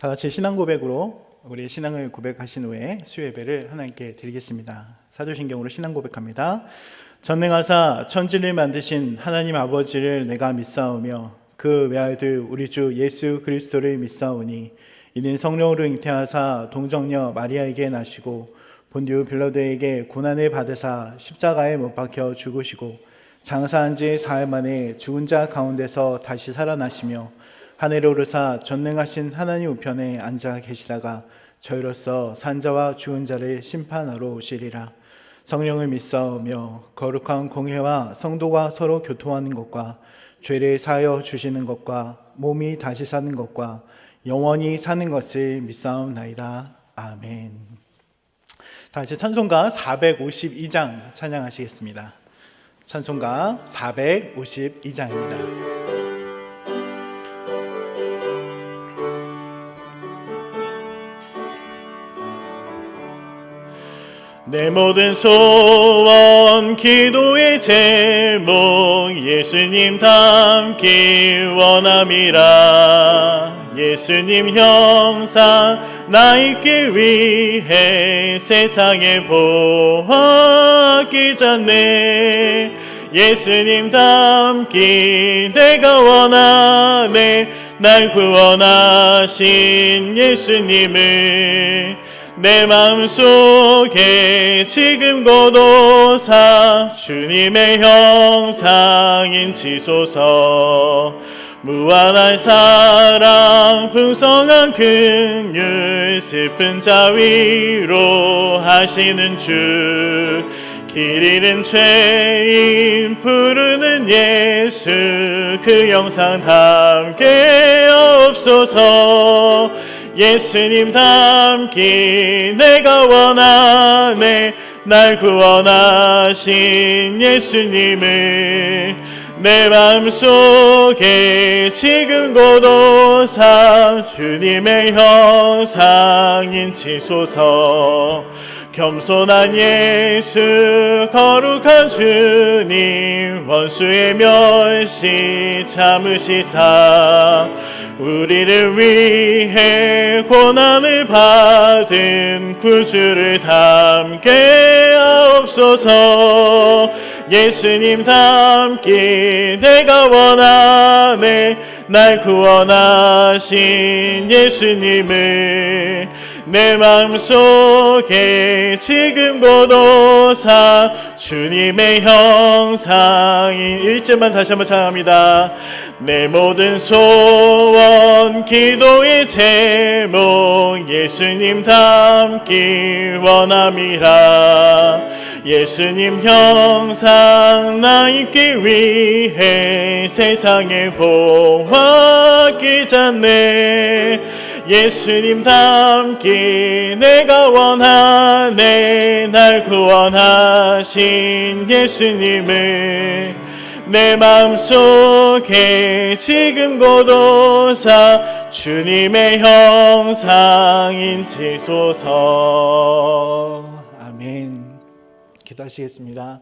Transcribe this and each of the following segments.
다 같이 신앙 고백으로 우리 신앙을 고백하신 후에 수요 예배를 하나님께 드리겠습니다. 사도신경으로 신앙 고백합니다. 전능하사 천지를 만드신 하나님 아버지를 내가 믿사오며 그 외아들 우리 주 예수 그리스도를 믿사오니 이는 성령으로 잉태하사 동정녀 마리아에게 나시고 본디오 빌라도에게 고난을 받으사 십자가에 못 박혀 죽으시고 장사한 지 사흘 만에 죽은 자 가운데서 다시 살아나시며 하늘에 오르사 전능하신 하나님 우편에 앉아 계시다가 저희로서 산자와 죽은 자를 심판하러 오시리라. 성령을 믿사오며 거룩한 공회와 성도가 서로 교통하는 것과 죄를 사하여 주시는 것과 몸이 다시 사는 것과 영원히 사는 것을 믿사옵나이다. 아멘. 다시 찬송가 452장 찬양하시겠습니다. 찬송가 452장입니다. 내 모든 소원 기도의 제목 예수님 닮기 원함이라. 예수님 형상 나 있기 위해 세상에 보았기 전에 예수님 닮기 내가 원하네. 날 구원하신 예수님을 내 마음속에 지금 고도사 주님의 형상인 지소서. 무한한 사랑 풍성한 긍휼 슬픈 자 위로 하시는 주. 길 잃은 죄인 부르는 예수 그 영상 담게 없소서. 예수님 닮기 내가 원하네. 날 구원하신 예수님을 내 마음속에 지금 고도사 주님의 형상인 지소서. 겸손한 예수 거룩한 주님 원수의 멸시 참으시사 우리를 위해 고난을 받은 구주를 닮게 하옵소서. 예수님 닮기 내가 원하네. 날 구원하신 예수님을 내 마음속에 지금 고도사 주님의 형상인 1절만 다시 한번 찬양합니다. 내 모든 소원 기도의 제목 예수님 닮기 원함이라. 예수님 형상 나 있기 위해 세상에 보았기 전에 예수님 닮기 내가 원하네. 날 구원하신 예수님을 내 마음속에 지금 고도사 주님의 형상인 지소서. 아멘. 기도하시겠습니다.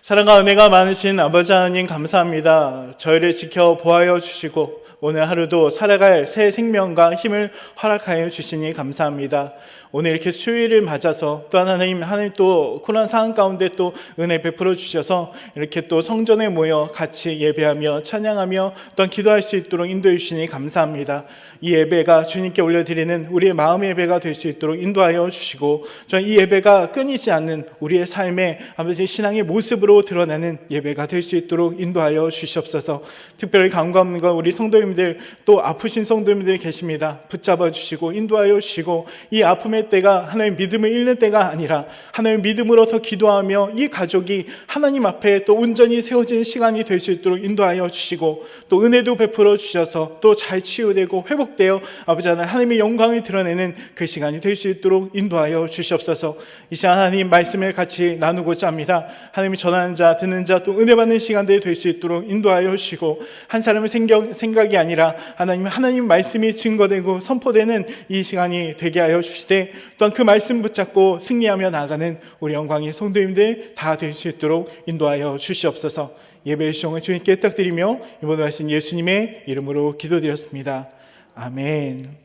사랑과 은혜가 많으신 아버지 하나님 감사합니다. 저희를 지켜 보하여 주시고 오늘 하루도 살아갈 새 생명과 힘을 허락하여 주시니 감사합니다. 오늘 이렇게 수요일을 맞아서 또 하나님 또 코로나 상황 가운데 또 은혜 베풀어 주셔서 이렇게 또 성전에 모여 같이 예배하며 찬양하며 또한 기도할 수 있도록 인도해 주시니 감사합니다. 이 예배가 주님께 올려드리는 우리의 마음의 예배가 될 수 있도록 인도하여 주시고 또한 이 예배가 끊이지 않는 우리의 삶의 아버지 신앙의 모습으로 드러나는 예배가 될 수 있도록 인도하여 주시옵소서. 특별히 간구하는 건 우리 성도님들 또 아프신 성도님들 계십니다. 붙잡아 주시고 인도하여 주시고 이 아픔의 때가 하나님 믿음을 잃는 때가 아니라 하나님 믿음으로서 기도하며 이 가족이 하나님 앞에 또 온전히 세워진 시간이 될 수 있도록 인도하여 주시고 또 은혜도 베풀어 주셔서 또 잘 치유되고 회복되어 아버지 하나님의 영광을 드러내는 그 시간이 될 수 있도록 인도하여 주시옵소서. 이 시간 하나님 말씀을 같이 나누고자 합니다. 하나님이 전하는 자 듣는 자 또 은혜 받는 시간들이 될 수 있도록 인도하여 주시고 한 사람의 생각이 아니라 하나님 말씀이 증거되고 선포되는 이 시간이 되게 하여 주시되 또한 그 말씀 붙잡고 승리하며 나아가는 우리 영광의 성도님들 다 될 수 있도록 인도하여 주시옵소서. 예배의 시간을 주님께 부탁드리며 이번 말씀 예수님의 이름으로 기도드렸습니다. 아멘.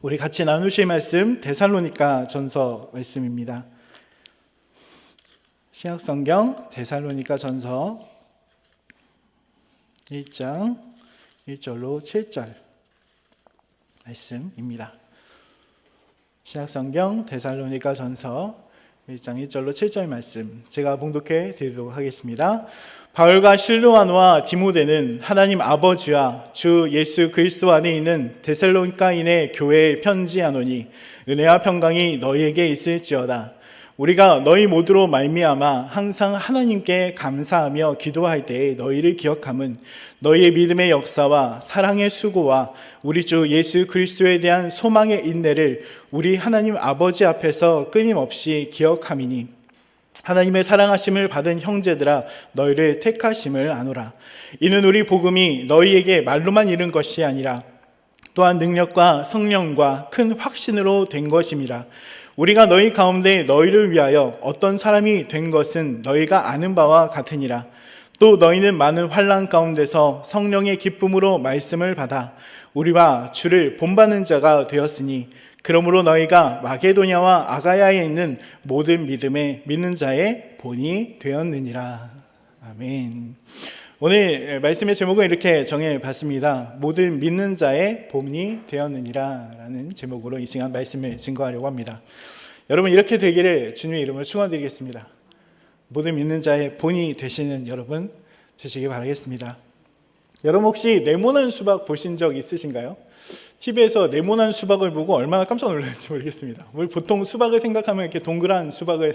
우리 같이 나누실 말씀 데살로니가 전서 말씀입니다. 신약성경 데살로니가 전서 1장 1절로 7절 말씀입니다. 신약성경 데살로니가 전서 1장 1절로 7절 말씀 제가 봉독해 드리도록 하겠습니다. 바울과 실로아노와 디모데는 하나님 아버지와 주 예수 그리스도 안에 있는 데살로니가인의 교회에 편지하노니 은혜와 평강이 너희에게 있을지어다. 우리가 너희 모두로 말미암아 항상 하나님께 감사하며 기도할 때에 너희를 기억함은 너희의 믿음의 역사와 사랑의 수고와 우리 주 예수 그리스도에 대한 소망의 인내를 우리 하나님 아버지 앞에서 끊임없이 기억함이니 하나님의 사랑하심을 받은 형제들아 너희를 택하심을 아노라. 이는 우리 복음이 너희에게 말로만 이른 것이 아니라 또한 능력과 성령과 큰 확신으로 된 것임이라. 우리가 너희 가운데 너희를 위하여 어떤 사람이 된 것은 너희가 아는 바와 같으니라. 또 너희는 많은 환난 가운데서 성령의 기쁨으로 말씀을 받아 우리와 주를 본받는 자가 되었으니 그러므로 너희가 마게도냐와 아가야에 있는 모든 믿음에 믿는 자의 본이 되었느니라. 아멘. 오늘 말씀의 제목은 이렇게 정해봤습니다. 모든 믿는 자의 본이 되었느니라 라는 제목으로 이 시간 말씀을 증거하려고 합니다. 여러분 이렇게 되기를 주님의 이름으로 축원드리겠습니다. 모든 믿는 자의 본이 되시는 여러분 되시기 바라겠습니다. 여러분 혹시 네모난 수박 보신 적 있으신가요? TV에서 네모난 수박을 보고 얼마나 깜짝 놀랐는지 모르겠습니다. 보통 수박을 생각하면 이렇게 동그란 수박을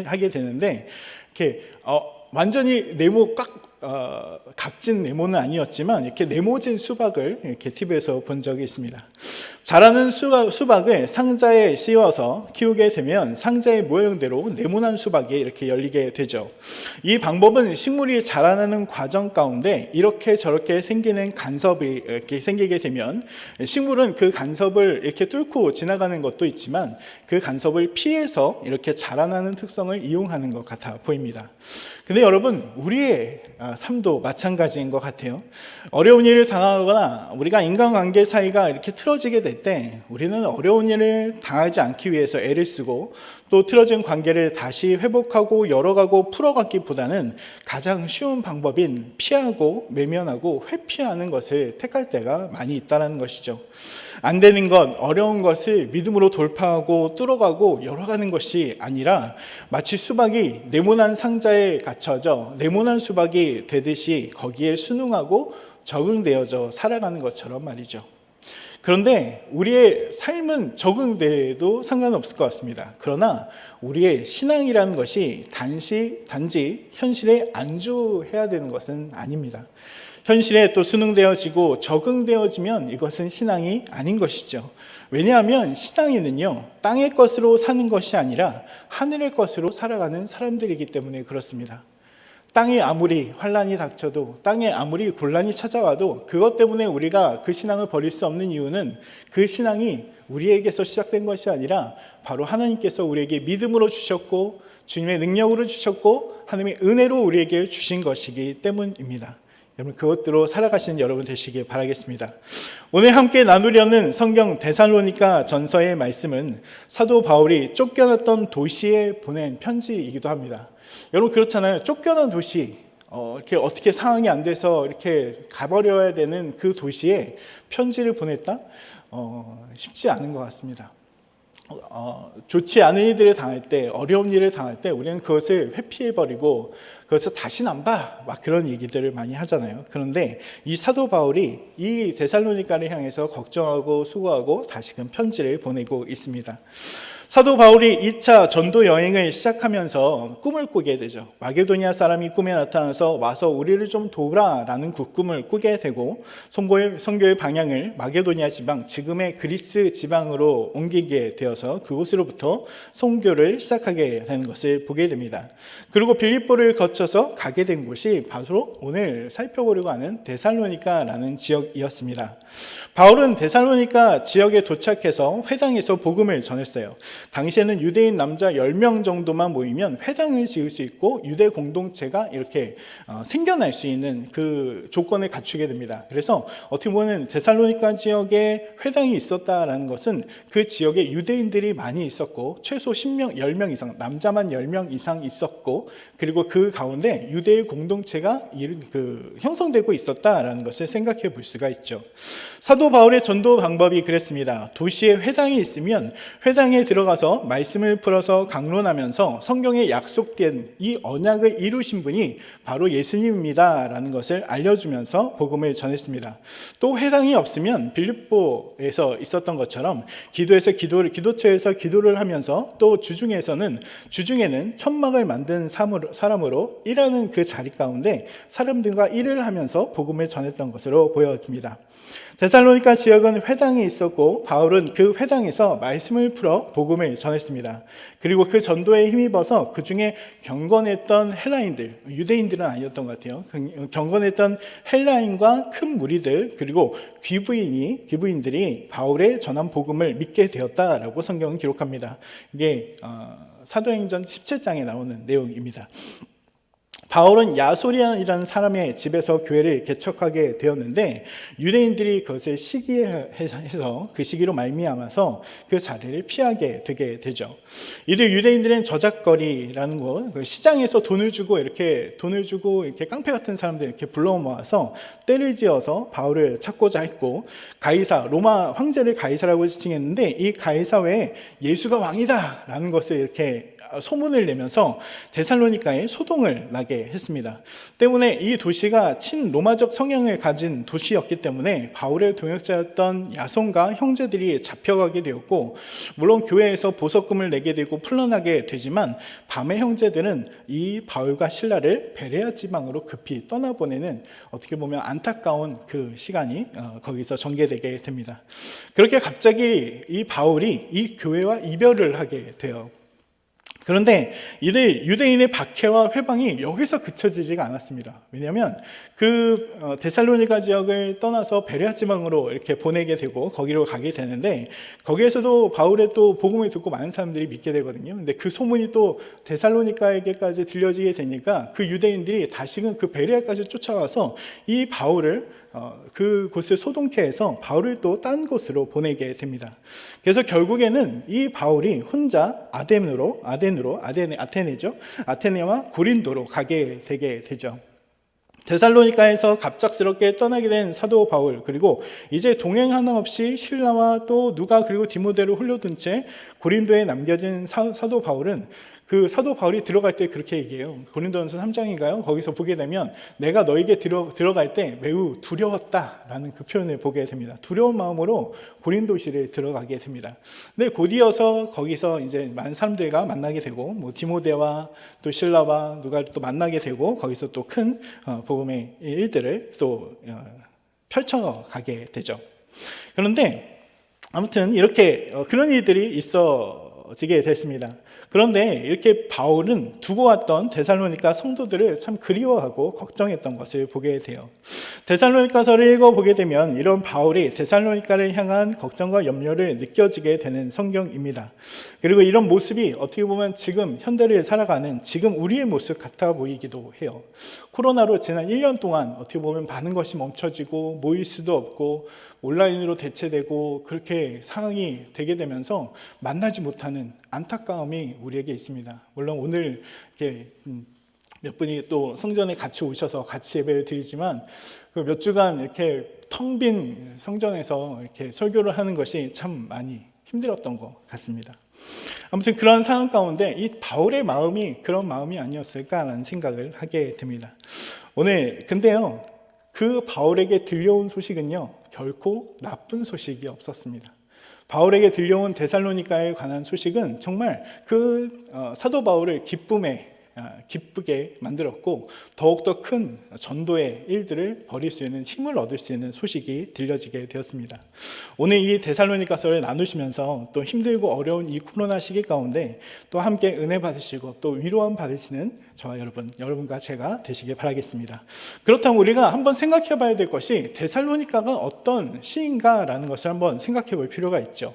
하게 되는데 이렇게 완전히 네모 값진 네모는 아니었지만 이렇게 네모진 수박을 이렇게 TV에서 본 적이 있습니다. 자라는 수박을 상자에 씌워서 키우게 되면 상자의 모양대로 네모난 수박이 이렇게 열리게 되죠. 이 방법은 식물이 자라나는 과정 가운데 이렇게 저렇게 생기는 간섭이 이렇게 생기게 되면 식물은 그 간섭을 이렇게 뚫고 지나가는 것도 있지만 그 간섭을 피해서 이렇게 자라나는 특성을 이용하는 것 같아 보입니다. 근데 여러분 우리의 삶도 마찬가지인 것 같아요. 어려운 일을 당하거나 우리가 인간관계 사이가 이렇게 틀어지게 될 때 우리는 어려운 일을 당하지 않기 위해서 애를 쓰고 또 틀어진 관계를 다시 회복하고 열어가고 풀어가기보다는 가장 쉬운 방법인 피하고 외면하고 회피하는 것을 택할 때가 많이 있다는 것이죠. 안 되는 것, 어려운 것을 믿음으로 돌파하고 뚫어가고 열어가는 것이 아니라 마치 수박이 네모난 상자에 갇혀져 네모난 수박이 되듯이 거기에 순응하고 적응되어져 살아가는 것처럼 말이죠. 그런데 우리의 삶은 적응돼도 상관없을 것 같습니다. 그러나 우리의 신앙이라는 것이 단지 현실에 안주해야 되는 것은 아닙니다. 현실에 또 순응되어지고 적응되어지면 이것은 신앙이 아닌 것이죠. 왜냐하면 신앙인은요, 땅의 것으로 사는 것이 아니라 하늘의 것으로 살아가는 사람들이기 때문에 그렇습니다. 땅에 아무리 환난이 닥쳐도 땅에 아무리 곤란이 찾아와도 그것 때문에 우리가 그 신앙을 버릴 수 없는 이유는 그 신앙이 우리에게서 시작된 것이 아니라 바로 하나님께서 우리에게 믿음으로 주셨고 주님의 능력으로 주셨고 하나님의 은혜로 우리에게 주신 것이기 때문입니다. 여러분 그것대로 살아가시는 여러분 되시길 바라겠습니다. 오늘 함께 나누려는 성경 데살로니가 전서의 말씀은 사도 바울이 쫓겨났던 도시에 보낸 편지이기도 합니다. 여러분 그렇잖아요. 쫓겨난 도시, 이렇게 어떻게 상황이 안 돼서 이렇게 가버려야 되는 그 도시에 편지를 보냈다? 쉽지 않은 것 같습니다. 좋지 않은 일들을 당할 때, 어려운 일을 당할 때 우리는 그것을 회피해버리고 그것을 다시는 안 봐, 막 그런 얘기들을 많이 하잖아요. 그런데 이 사도 바울이 이 데살로니가를 향해서 걱정하고 수고하고 다시금 편지를 보내고 있습니다. 사도 바울이 2차 전도 여행을 시작하면서 꿈을 꾸게 되죠. 마게도니아 사람이 꿈에 나타나서 와서 우리를 좀 도우라라는 그 꿈을 꾸게 되고 선교의 방향을 마게도니아 지방, 지금의 그리스 지방으로 옮기게 되어서 그곳으로부터 선교를 시작하게 되는 것을 보게 됩니다. 그리고 빌립보를 거쳐서 가게 된 곳이 바로 오늘 살펴보려고 하는 데살로니가라는 지역이었습니다. 바울은 데살로니가 지역에 도착해서 회당에서 복음을 전했어요. 당시에는 유대인 남자 10명 정도만 모이면 회당을 지을 수 있고 유대 공동체가 이렇게 생겨날 수 있는 그 조건을 갖추게 됩니다. 그래서 어떻게 보면 데살로니가 지역에 회당이 있었다라는 것은 그 지역에 유대인들이 많이 있었고 최소 10명, 10명 이상, 남자만 10명 이상 있었고, 그리고 그 가운데 유대의 공동체가 형성되고 있었다라는 것을 생각해 볼 수가 있죠. 사도 바울의 전도 방법이 그랬습니다. 도시에 회당이 있으면 회당에 들어가서 말씀을 풀어서 강론하면서 성경에 약속된 이 언약을 이루신 분이 바로 예수님입니다 라는 것을 알려주면서 복음을 전했습니다. 또 회당이 없으면 빌립보에서 있었던 것처럼 기도처에서 기도를 하면서 또 주중에는 천막을 만든 사람으로 일하는 그 자리 가운데 사람들과 일을 하면서 복음을 전했던 것으로 보여집니다. 데살로니가 지역은 회당이 있었고 바울은 그 회당에서 말씀을 풀어 복음을 전했습니다. 그리고 그 전도에 힘입어서 그 중에 경건했던 헬라인들, 유대인들은 아니었던 것 같아요. 경건했던 헬라인과 큰 무리들 그리고 귀부인들이 바울의 전한 복음을 믿게 되었다라고 성경은 기록합니다. 이게 사도행전 17장에 나오는 내용입니다. 바울은 야소리안이라는 사람의 집에서 교회를 개척하게 되었는데 유대인들이 그것을 시기해서 그 시기로 말미암아서 그 자리를 피하게 되게 되죠. 이들 유대인들은 저작거리라는 것, 시장에서 돈을 주고 이렇게 깡패 같은 사람들 이렇게 불러 모아서 떼를 지어서 바울을 찾고자 했고, 로마 황제를 가이사라고 지칭했는데 이 가이사 외에 예수가 왕이다라는 것을 이렇게 소문을 내면서 데살로니가에 소동을 나게 했습니다. 때문에 이 도시가 친로마적 성향을 가진 도시였기 때문에 바울의 동역자였던 야손과 형제들이 잡혀가게 되었고, 물론 교회에서 보석금을 내게 되고 풀려나게 되지만 밤에 형제들은 이 바울과 실라를 베레아 지방으로 급히 떠나보내는 어떻게 보면 안타까운 그 시간이 거기서 전개되게 됩니다. 그렇게 갑자기 이 바울이 이 교회와 이별을 하게 돼요. 그런데 이들 유대인의 박해와 회방이 여기서 그쳐지지가 않았습니다. 왜냐하면 데살로니가 지역을 떠나서 베레아 지방으로 이렇게 보내게 되고 거기로 가게 되는데, 거기에서도 바울의 또 복음을 듣고 많은 사람들이 믿게 되거든요. 근데 그 소문이 또 데살로니가에게까지 들려지게 되니까 그 유대인들이 다시금 그 베레아까지 쫓아와서 이 바울을 그곳을 소동케 해서 바울을 또 딴 곳으로 보내게 됩니다. 그래서 결국에는 이 바울이 혼자 아테네와 고린도로 가게 되게 되죠. 데살로니가에서 갑작스럽게 떠나게 된 사도 바울, 그리고 이제 동행 하나 없이 실라와 또 누가 그리고 디모데를 홀려둔 채 고린도에 남겨진 사도 바울은, 그 사도 바울이 들어갈 때 그렇게 얘기해요. 고린도전서 3장인가요? 거기서 보게 되면 내가 너에게 들어갈 때 매우 두려웠다라는 그 표현을 보게 됩니다. 두려운 마음으로 고린도시를 들어가게 됩니다. 근데 곧이어서 거기서 이제 많은 사람들과 만나게 되고, 디모데와 또 실라와 누가 또 만나게 되고, 거기서 또 큰 복음의 일들을 또 펼쳐가게 되죠. 그런데 아무튼 이렇게 그런 일들이 있어지게 됐습니다. 그런데 이렇게 바울은 두고 왔던 데살로니가 성도들을 참 그리워하고 걱정했던 것을 보게 돼요. 데살로니가서를 읽어보게 되면 이런 바울이 데살로니가를 향한 걱정과 염려를 느껴지게 되는 성경입니다. 그리고 이런 모습이 어떻게 보면 지금 현대를 살아가는 지금 우리의 모습 같아 보이기도 해요. 코로나로 지난 1년 동안 어떻게 보면 많은 것이 멈춰지고 모일 수도 없고 온라인으로 대체되고 그렇게 상황이 되게 되면서 만나지 못하는 안타까움이 우리에게 있습니다. 물론 오늘 이렇게 몇 분이 또 성전에 같이 오셔서 같이 예배를 드리지만 그 몇 주간 이렇게 텅 빈 성전에서 이렇게 설교를 하는 것이 참 많이 힘들었던 것 같습니다. 아무튼 그런 상황 가운데 이 바울의 마음이 그런 마음이 아니었을까라는 생각을 하게 됩니다. 근데요, 그 바울에게 들려온 소식은요, 결코 나쁜 소식이 없었습니다. 바울에게 들려온 데살로니가에 관한 소식은 정말 사도 바울을 기쁨에 기쁘게 만들었고 더욱더 큰 전도의 일들을 벌일 수 있는 힘을 얻을 수 있는 소식이 들려지게 되었습니다. 오늘 이 데살로니가서를 나누시면서 또 힘들고 어려운 이 코로나 시기 가운데 또 함께 은혜 받으시고 또 위로함 받으시는 저와 여러분과 제가 되시길 바라겠습니다. 그렇다면 우리가 한번 생각해 봐야 될 것이 데살로니가가 어떤 시인가라는 것을 한번 생각해 볼 필요가 있죠.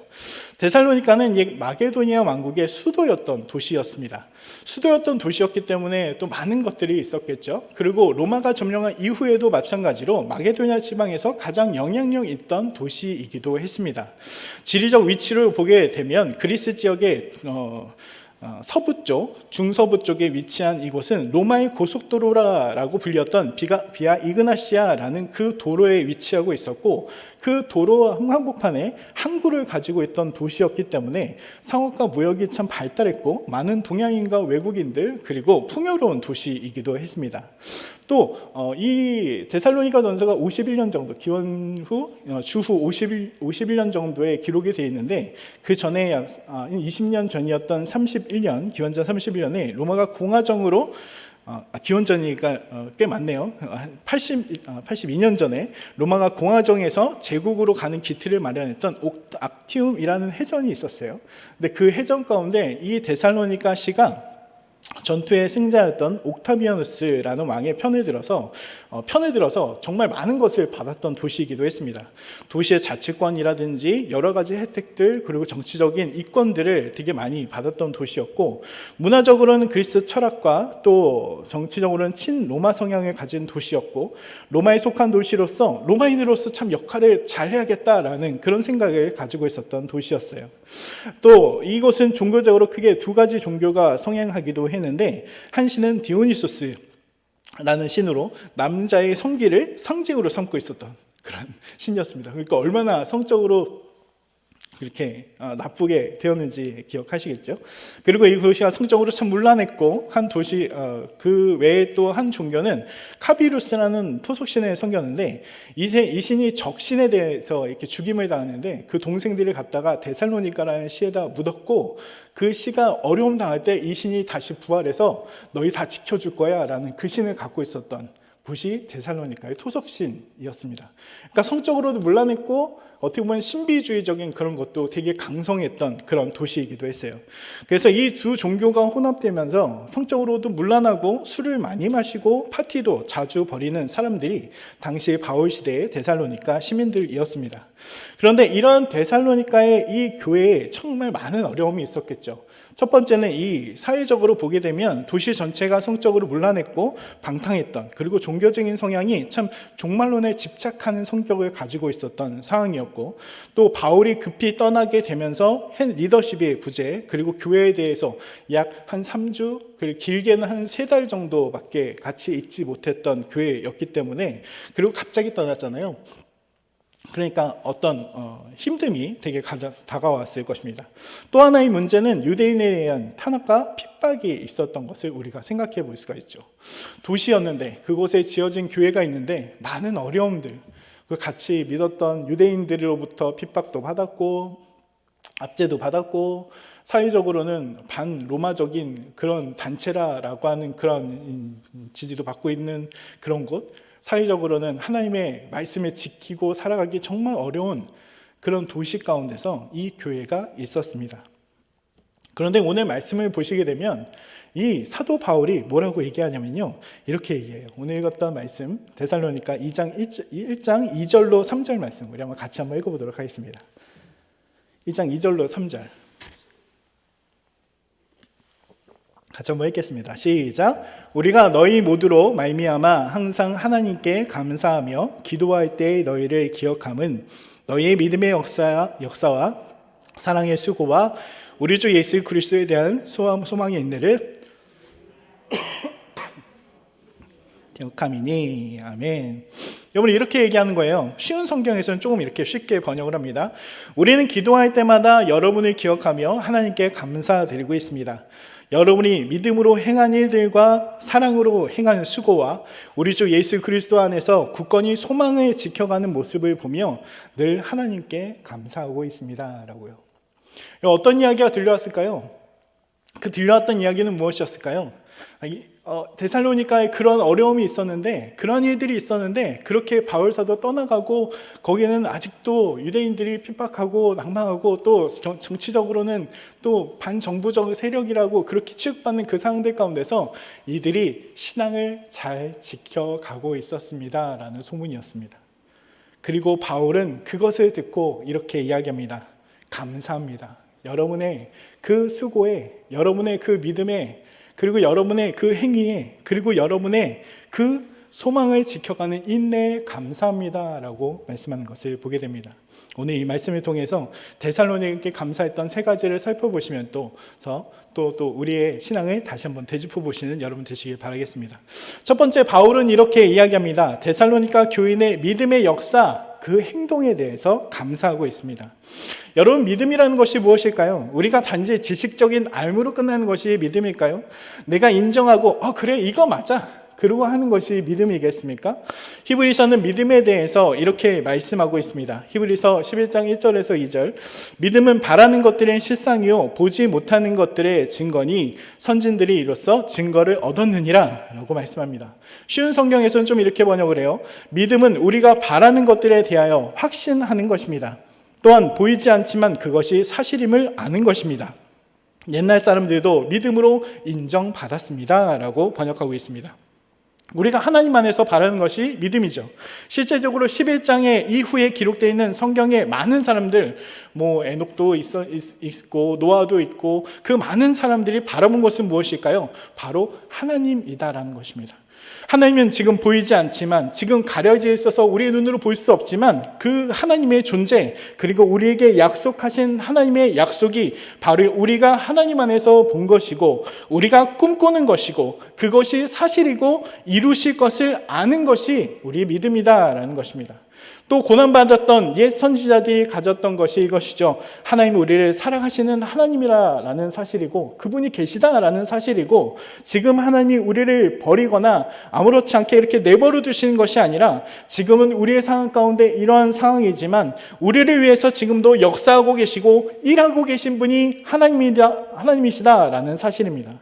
데살로니가는 이 마게도니아 왕국의 수도였던 도시였습니다. 수도였던 도시였기 때문에 또 많은 것들이 있었겠죠. 그리고 로마가 점령한 이후에도 마찬가지로 마게도니아 지방에서 가장 영향력 있던 도시이기도 했습니다. 지리적 위치를 보게 되면 그리스 지역의 서부 쪽, 중서부 쪽에 위치한 이곳은 로마의 고속도로라고 불렸던 비아 이그나시아라는 그 도로에 위치하고 있었고 그 도로 한복판에 항구를 가지고 있던 도시였기 때문에 상업과 무역이 참 발달했고 많은 동양인과 외국인들 그리고 풍요로운 도시이기도 했습니다. 또 이 데살로니가 전서가 51년 정도 기원 후 주후 51년 정도의 기록이 되어 있는데 그 전에 약 20년 전이었던 31년 기원전 31년에 로마가 공화정으로 기원전이니까 꽤 많네요. 82년 전에 로마가 공화정에서 제국으로 가는 기틀을 마련했던 악티움이라는 해전이 있었어요. 근데 그 해전 가운데 이 데살로니가 시가 전투의 승자였던 옥타비아누스라는 왕의 편을 들어서 정말 많은 것을 받았던 도시이기도 했습니다. 도시의 자치권이라든지 여러 가지 혜택들 그리고 정치적인 이권들을 되게 많이 받았던 도시였고 문화적으로는 그리스 철학과 또 정치적으로는 친로마 성향을 가진 도시였고 로마에 속한 도시로서 로마인으로서 참 역할을 잘해야겠다라는 그런 생각을 가지고 있었던 도시였어요. 또 이곳은 종교적으로 크게 두 가지 종교가 성행하기도 했는데 한 신은 디오니소스라는 신으로 남자의 성기를 상징으로 삼고 있었던 그런 신이었습니다. 그러니까 얼마나 성적으로 그렇게 나쁘게 되었는지 기억하시겠죠. 그리고 이 도시가 성적으로 참 문란했고 한 도시 그 외에 또 한 종교는 카비루스라는 토속신을 섬겼는데 이 신이 적신에 대해서 이렇게 죽임을 당했는데 그 동생들을 갖다가 데살로니가라는 시에다 묻었고 그 시가 어려움 당할 때 이 신이 다시 부활해서 너희 다 지켜줄 거야 라는 그 신을 갖고 있었던 곳이 데살로니가의 토속신이었습니다. 그러니까 성적으로도 문란했고 어떻게 보면 신비주의적인 그런 것도 되게 강성했던 그런 도시이기도 했어요. 그래서 이 두 종교가 혼합되면서 성적으로도 문란하고 술을 많이 마시고 파티도 자주 벌이는 사람들이 당시 바울 시대의 데살로니가 시민들이었습니다. 그런데 이런 데살로니가의 이 교회에 정말 많은 어려움이 있었겠죠. 첫 번째는 이 사회적으로 보게 되면 도시 전체가 성적으로 문란했고 방탕했던 그리고 종교적인 성향이 참 종말론에 집착하는 성격을 가지고 있었던 상황이었고 또 바울이 급히 떠나게 되면서 리더십의 부재 그리고 교회에 대해서 약 한 3주 그리고 길게는 한 3달 정도밖에 같이 있지 못했던 교회였기 때문에 그리고 갑자기 떠났잖아요. 그러니까 어떤 힘듦이 되게 다가왔을 것입니다. 또 하나의 문제는 유대인에 대한 탄압과 핍박이 있었던 것을 우리가 생각해 볼 수가 있죠. 도시였는데 그곳에 지어진 교회가 있는데 많은 어려움들, 같이 믿었던 유대인들로부터 핍박도 받았고 압제도 받았고 사회적으로는 반로마적인 그런 단체라고 하는 그런 지지도 받고 있는 그런 곳, 사회적으로는 하나님의 말씀을 지키고 살아가기 정말 어려운 그런 도시 가운데서 이 교회가 있었습니다. 그런데 오늘 말씀을 보시게 되면 이 사도 바울이 뭐라고 얘기하냐면요, 이렇게 얘기해요. 오늘 읽었던 말씀 데살로니가 1장 2절로 3절 말씀 우리 한번 같이 한번 읽어보도록 하겠습니다. 2장 2절로 3절 같이 한번 읽겠습니다. 시작. 우리가 너희 모두로 말미암아 항상 하나님께 감사하며 기도할 때 너희를 기억함은 너희의 믿음의 역사와 사랑의 수고와 우리 주 예수 그리스도에 대한 소망의 인내를 기억함이니. 아멘. 여러분 이렇게 얘기하는 거예요. 쉬운 성경에서는 조금 이렇게 쉽게 번역을 합니다. 우리는 기도할 때마다 여러분을 기억하며 하나님께 감사드리고 있습니다. 여러분이 믿음으로 행한 일들과 사랑으로 행한 수고와 우리 주 예수 그리스도 안에서 굳건히 소망을 지켜가는 모습을 보며 늘 하나님께 감사하고 있습니다 라고요. 어떤 이야기가 들려왔을까요? 그 들려왔던 이야기는 무엇이었을까요? 데살로니가에 그런 어려움이 있었는데, 그런 일들이 있었는데, 그렇게 바울사도 떠나가고 거기는 아직도 유대인들이 핍박하고 낭망하고 또 정치적으로는 또 반정부적 세력이라고 그렇게 취급받는 그 상황들 가운데서 이들이 신앙을 잘 지켜가고 있었습니다 라는 소문이었습니다. 그리고 바울은 그것을 듣고 이렇게 이야기합니다. 감사합니다. 여러분의 그 수고에, 여러분의 그 믿음에, 그리고 여러분의 그 행위에, 그리고 여러분의 그 소망을 지켜가는 인내에 감사합니다 라고 말씀하는 것을 보게 됩니다. 오늘 이 말씀을 통해서 데살로니가에 감사했던 세 가지를 살펴보시면 또 우리의 신앙을 다시 한번 되짚어 보시는 여러분 되시길 바라겠습니다. 첫 번째, 바울은 이렇게 이야기합니다. 데살로니가 교인의 믿음의 역사, 그 행동에 대해서 감사하고 있습니다. 여러분, 믿음이라는 것이 무엇일까요? 우리가 단지 지식적인 알므로 끝나는 것이 믿음일까요? 내가 인정하고 그래 이거 맞아 그러고 하는 것이 믿음이겠습니까? 히브리서는 믿음에 대해서 이렇게 말씀하고 있습니다. 히브리서 11장 1절에서 2절, 믿음은 바라는 것들의 실상이요 보지 못하는 것들의 증거니 선진들이 이로써 증거를 얻었느니라 라고 말씀합니다. 쉬운 성경에서는 좀 이렇게 번역을 해요. 믿음은 우리가 바라는 것들에 대하여 확신하는 것입니다. 또한 보이지 않지만 그것이 사실임을 아는 것입니다. 옛날 사람들도 믿음으로 인정받았습니다 라고 번역하고 있습니다. 우리가 하나님 안에서 바라는 것이 믿음이죠. 실제적으로 11장의 이후에 기록되어 있는 성경의 많은 사람들, 에녹도 있고 노아도 있고 그 많은 사람들이 바라본 것은 무엇일까요? 바로 하나님이다라는 것입니다. 하나님은 지금 보이지 않지만, 지금 가려져 있어서 우리의 눈으로 볼 수 없지만 그 하나님의 존재, 그리고 우리에게 약속하신 하나님의 약속이 바로 우리가 하나님 안에서 본 것이고 우리가 꿈꾸는 것이고 그것이 사실이고 이루실 것을 아는 것이 우리의 믿음이다라는 것입니다. 또 고난받았던 옛 선지자들이 가졌던 것이 이것이죠. 하나님이 우리를 사랑하시는 하나님이라는 사실이고 그분이 계시다라는 사실이고, 지금 하나님이 우리를 버리거나 아무렇지 않게 이렇게 내버려 두시는 것이 아니라 지금은 우리의 상황 가운데 이러한 상황이지만 우리를 위해서 지금도 역사하고 계시고 일하고 계신 분이 하나님이시다라는 사실입니다.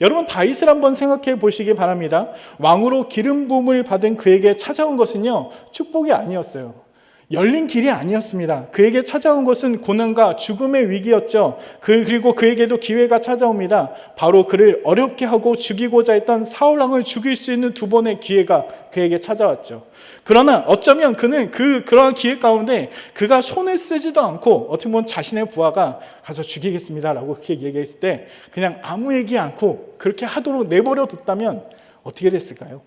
여러분, 다윗을 한번 생각해 보시기 바랍니다. 왕으로 기름 부음을 받은 그에게 찾아온 것은요, 축복이 아니었어요. 열린 길이 아니었습니다. 그에게 찾아온 것은 고난과 죽음의 위기였죠. 그리고 그에게도 기회가 찾아옵니다. 바로 그를 어렵게 하고 죽이고자 했던 사울왕을 죽일 수 있는 두 번의 기회가 그에게 찾아왔죠. 그러나 어쩌면 그는 그러한 기회 가운데 그가 손을 쓰지도 않고 어떻게 보면 자신의 부하가 가서 죽이겠습니다라고 그렇게 얘기했을 때 그냥 아무 얘기 않고 그렇게 하도록 내버려 뒀다면 어떻게 됐을까요?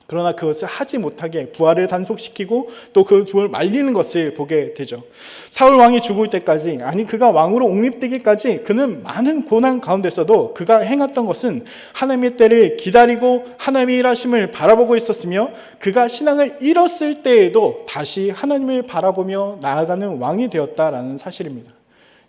그러나 그것을 하지 못하게 부하를 단속시키고 또 그 부하를 말리는 것을 보게 되죠. 사울 왕이 죽을 때까지, 그가 왕으로 옹립되기까지 그는 많은 고난 가운데서도 그가 행했던 것은 하나님의 때를 기다리고 하나님의 일하심을 바라보고 있었으며, 그가 신앙을 잃었을 때에도 다시 하나님을 바라보며 나아가는 왕이 되었다라는 사실입니다.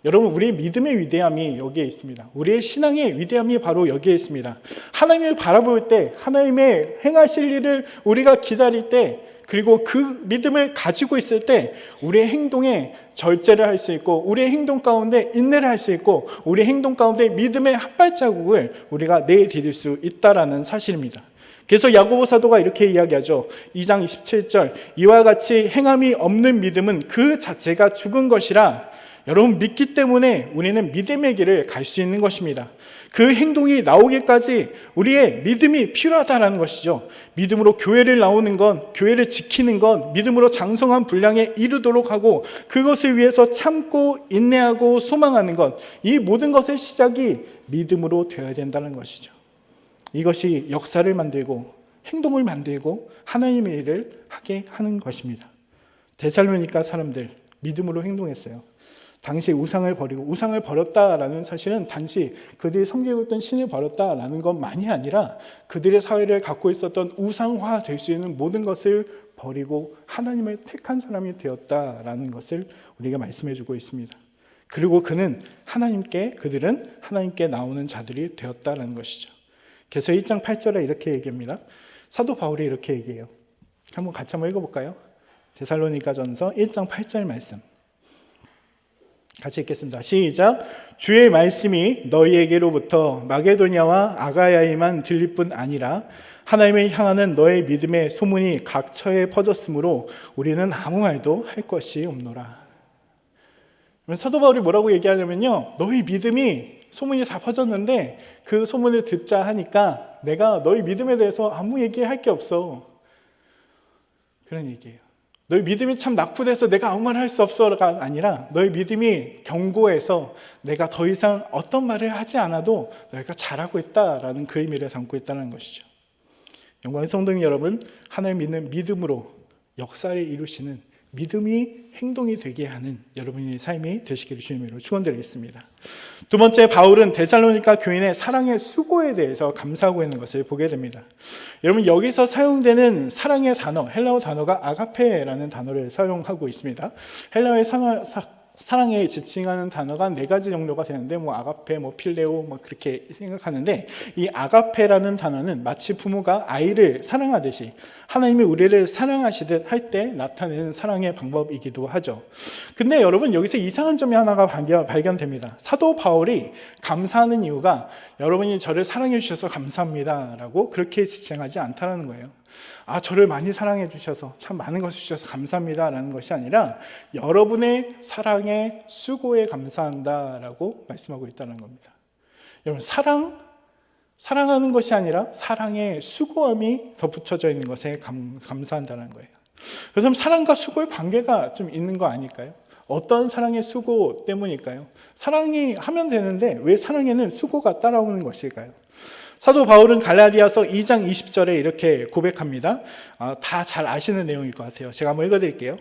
여러분, 우리의 믿음의 위대함이 여기에 있습니다. 우리의 신앙의 위대함이 바로 여기에 있습니다. 하나님을 바라볼 때, 하나님의 행하실 일을 우리가 기다릴 때, 그리고 그 믿음을 가지고 있을 때 우리의 행동에 절제를 할 수 있고, 우리의 행동 가운데 인내를 할 수 있고, 우리의 행동 가운데 믿음의 한 발자국을 우리가 내디딜 수 있다라는 사실입니다. 그래서 야고보 사도가 이렇게 이야기하죠. 2장 27절, 이와 같이 행함이 없는 믿음은 그 자체가 죽은 것이라. 여러분, 믿기 때문에 우리는 믿음의 길을 갈 수 있는 것입니다. 그 행동이 나오기까지 우리의 믿음이 필요하다는 것이죠. 믿음으로 교회를 나오는 건, 교회를 지키는 건, 믿음으로 장성한 분량에 이르도록 하고 그것을 위해서 참고 인내하고 소망하는 것, 이 모든 것의 시작이 믿음으로 되어야 된다는 것이죠. 이것이 역사를 만들고 행동을 만들고 하나님의 일을 하게 하는 것입니다. 데살로니가 사람들 믿음으로 행동했어요. 당시 우상을 버리고, 우상을 버렸다라는 사실은 단지 그들이 섬기고 있던 신을 버렸다라는 것만이 아니라 그들의 사회를 갖고 있었던 우상화 될 수 있는 모든 것을 버리고 하나님을 택한 사람이 되었다라는 것을 우리가 말씀해 주고 있습니다. 그리고 그들은 하나님께 나오는 자들이 되었다라는 것이죠. 그래서 1장 8절에 이렇게 얘기합니다. 사도 바울이 이렇게 얘기해요. 같이 한번 읽어볼까요? 데살로니가전서 1장 8절 말씀. 같이 읽겠습니다. 시작. 주의 말씀이 너희에게로부터 마게도냐와 아가야에만 들릴 뿐 아니라 하나님을 향하는 너의 믿음의 소문이 각처에 퍼졌으므로 우리는 아무 말도 할 것이 없노라. 사도 바울이 뭐라고 얘기하냐면요, 너희 믿음이 소문이 다 퍼졌는데 그 소문을 듣자 하니까 내가 너희 믿음에 대해서 아무 얘기할 게 없어, 그런 얘기예요. 너희 믿음이 참 낙후돼서 내가 아무 말 할 수 없어가 아니라 너희 믿음이 견고해서 내가 더 이상 어떤 말을 하지 않아도 너희가 잘하고 있다라는 그 의미를 담고 있다는 것이죠. 영광의 성도님 여러분, 하나님 믿는 믿음으로 역사를 이루시는, 믿음이 행동이 되게 하는 여러분의 삶이 되시기를 주님으로 축원드리겠습니다. 두 번째, 바울은 데살로니가 교인의 사랑의 수고에 대해서 감사하고 있는 것을 보게 됩니다. 여러분, 여기서 사용되는 사랑의 단어, 헬라어 단어가 아가페라는 단어를 사용하고 있습니다. 헬라어의 사랑에 지칭하는 단어가 네 가지 정도가 되는데 아가페, 필레오 그렇게 생각하는데, 이 아가페라는 단어는 마치 부모가 아이를 사랑하듯이 하나님이 우리를 사랑하시듯 할 때 나타내는 사랑의 방법이기도 하죠. 근데 여러분, 여기서 이상한 점이 하나가 발견됩니다. 사도 바울이 감사하는 이유가 여러분이 저를 사랑해 주셔서 감사합니다 라고 그렇게 지칭하지 않다는 거예요. 저를 많이 사랑해 주셔서, 참 많은 것을 주셔서 감사합니다 라는 것이 아니라 여러분의 사랑의 수고에 감사한다 라고 말씀하고 있다는 겁니다. 여러분, 사랑하는 것이 아니라 사랑의 수고함이 덧붙여져 있는 것에 감사한다는 거예요. 그래서 사랑과 수고의 관계가 좀 있는 거 아닐까요? 어떤 사랑의 수고 때문일까요? 사랑이 하면 되는데 왜 사랑에는 수고가 따라오는 것일까요? 사도 바울은 갈라디아서 2장 20절에 이렇게 고백합니다. 다 잘 아시는 내용일 것 같아요. 제가 한번 읽어드릴게요.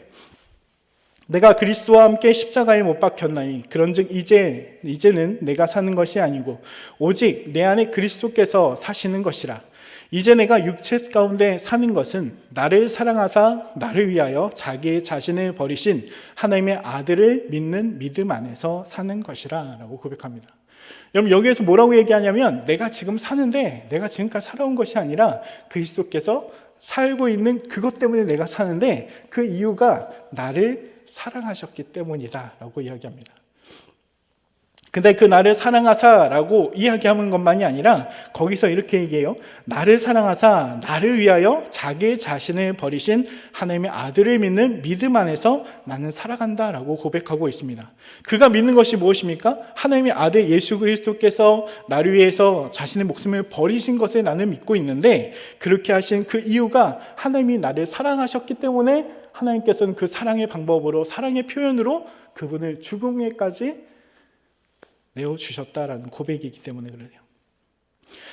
내가 그리스도와 함께 십자가에 못 박혔나니 그런즉 이제는 내가 사는 것이 아니고 오직 내 안에 그리스도께서 사시는 것이라. 이제 내가 육체 가운데 사는 것은 나를 사랑하사 나를 위하여 자기 자신을 버리신 하나님의 아들을 믿는 믿음 안에서 사는 것이라 라고 고백합니다. 여러분, 여기에서 뭐라고 얘기하냐면 내가 지금 사는데 내가 지금까지 살아온 것이 아니라 그리스도께서 살고 있는 그것 때문에 내가 사는데 그 이유가 나를 사랑하셨기 때문이다 라고 이야기합니다. 근데 그 나를 사랑하사 라고 이야기하는 것만이 아니라 거기서 이렇게 얘기해요. 나를 사랑하사 나를 위하여 자기 자신을 버리신 하나님의 아들을 믿는 믿음 안에서 나는 살아간다 라고 고백하고 있습니다. 그가 믿는 것이 무엇입니까? 하나님의 아들 예수 그리스도께서 나를 위해서 자신의 목숨을 버리신 것을 나는 믿고 있는데, 그렇게 하신 그 이유가 하나님이 나를 사랑하셨기 때문에 하나님께서는 그 사랑의 방법으로, 사랑의 표현으로 그분을 죽음에까지 내어주셨다라는 고백이기 때문에 그래요.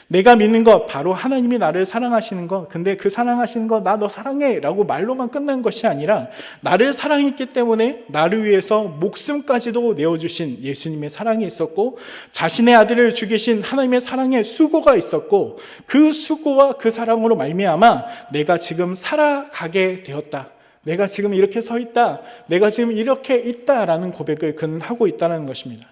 내가 믿는 것, 바로 하나님이 나를 사랑하시는 것, 근데 그 사랑하시는 것, 나 너 사랑해 라고 말로만 끝난 것이 아니라 나를 사랑했기 때문에 나를 위해서 목숨까지도 내어주신 예수님의 사랑이 있었고, 자신의 아들을 죽이신 하나님의 사랑의 수고가 있었고, 그 수고와 그 사랑으로 말미암아 내가 지금 살아가게 되었다, 내가 지금 이렇게 서 있다, 내가 지금 이렇게 있다라는 고백을 그는 하고 있다는 것입니다.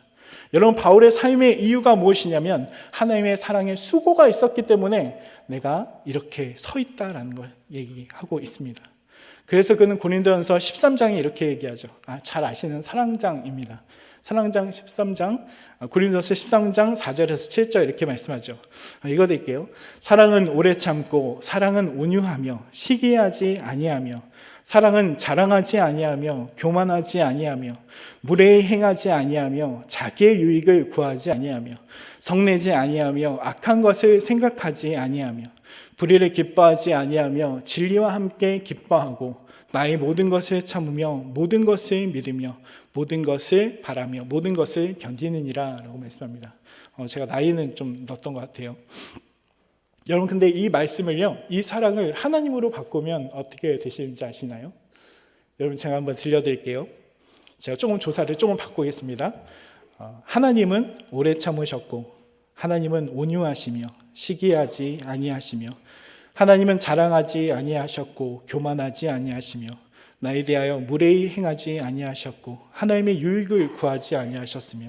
여러분, 바울의 삶의 이유가 무엇이냐면 하나님의 사랑의 수고가 있었기 때문에 내가 이렇게 서 있다라는 걸 얘기하고 있습니다. 그래서 그는 고린도전서 13장에 이렇게 얘기하죠. 잘 아시는 사랑장입니다. 사랑장 13장, 고린도전서 13장 4절에서 7절 이렇게 말씀하죠. 이거 드릴게요. 사랑은 오래 참고, 사랑은 온유하며 시기하지 아니하며, 사랑은 자랑하지 아니하며 교만하지 아니하며 무례히 행하지 아니하며 자기의 유익을 구하지 아니하며 성내지 아니하며 악한 것을 생각하지 아니하며 불의를 기뻐하지 아니하며 진리와 함께 기뻐하고 나의 모든 것을 참으며 모든 것을 믿으며 모든 것을 바라며 모든 것을 견디느니라 라고 말씀합니다. 제가 나이는 좀 넣었던 것 같아요. 여러분, 근데 이 말씀을요, 이 사랑을 하나님으로 바꾸면 어떻게 되시는지 아시나요? 여러분, 제가 한번 들려드릴게요. 제가 조금 조사를 조금 바꾸겠습니다. 하나님은 오래 참으셨고, 하나님은 온유하시며 시기하지 아니하시며, 하나님은 자랑하지 아니하셨고 교만하지 아니하시며, 나에 대하여 무례히 행하지 아니하셨고 하나님의 유익을 구하지 아니하셨으며,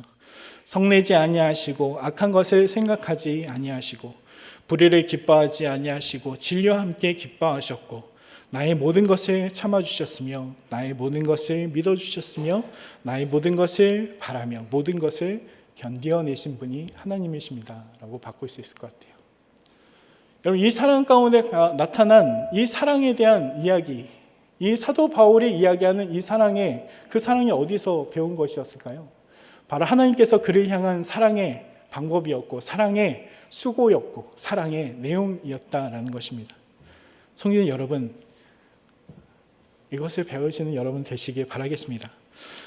성내지 아니하시고 악한 것을 생각하지 아니하시고 불의를 기뻐하지 아니하시고 진리와 함께 기뻐하셨고, 나의 모든 것을 참아주셨으며 나의 모든 것을 믿어주셨으며 나의 모든 것을 바라며 모든 것을 견디어내신 분이 하나님이십니다 라고 바꿀 수 있을 것 같아요. 여러분, 이 사랑 가운데 나타난 이 사랑에 대한 이야기, 이 사도 바울이 이야기하는 이 사랑의 그 사랑이 어디서 배운 것이었을까요? 바로 하나님께서 그를 향한 사랑의 방법이었고 사랑의 수고였고 사랑의 내용이었다라는 것입니다. 성도 여러분, 이것을 배우시는 여러분 되시길 바라겠습니다.